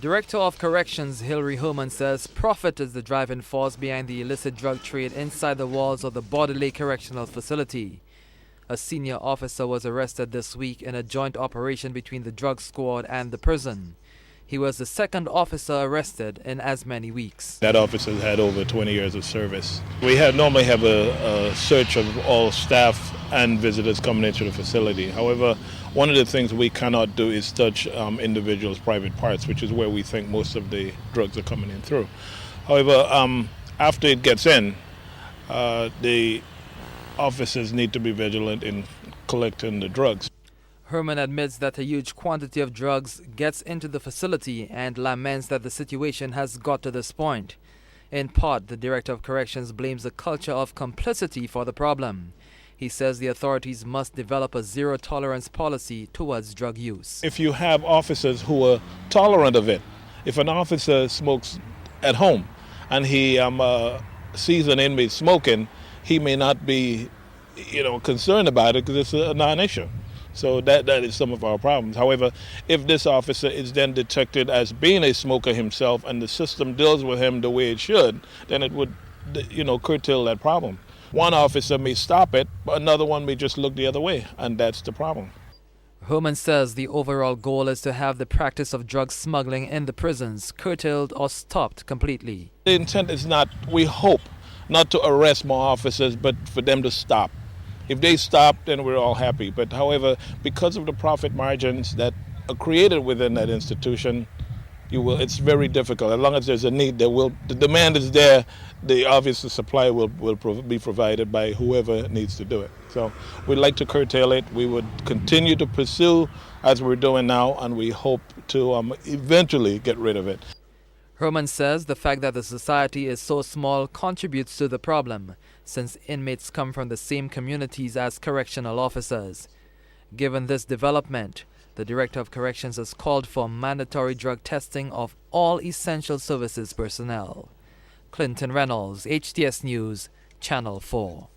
Director of Corrections Hilary Herman says profit is the driving force behind the illicit drug trade inside the walls of the Bordelais Correctional Facility. A senior officer was arrested this week in a joint operation between the drug squad and the prison. He was the second officer arrested in as many weeks. That officer had over 20 years of service. We normally have a search of all staff and visitors coming into the facility. However, one of the things we cannot do is touch individuals' private parts, which is where we think most of the drugs are coming in through. However, after it gets in, the officers need to be vigilant in collecting the drugs. Herman admits that a huge quantity of drugs gets into the facility and laments that the situation has got to this point. In part, the Director of Corrections blames a culture of complicity for the problem. He says the authorities must develop a zero-tolerance policy towards drug use. If you have officers who are tolerant of it, if an officer smokes at home and he sees an inmate smoking, he may not be, concerned about it because it's a non-issue. So that is some of our problems. However, if this officer is then detected as being a smoker himself and the system deals with him the way it should, then it would, curtail that problem. One officer may stop it, but another one may just look the other way, and that's the problem. Herman says the overall goal is to have the practice of drug smuggling in the prisons curtailed or stopped completely. The intent is not, we hope, not to arrest more officers, but for them to stop. If they stop, then we're all happy. But however, because of the profit margins that are created within that institution, it's very difficult. As long as there's a need, the demand is there, the obvious supply will be provided by whoever needs to do it. So we'd like to curtail it. We would continue to pursue as we're doing now, and we hope to eventually get rid of it. Herman says the fact that the society is so small contributes to the problem, since inmates come from the same communities as correctional officers. Given this development, the Director of Corrections has called for mandatory drug testing of all essential services personnel. Clinton Reynolds, HTS News, Channel 4.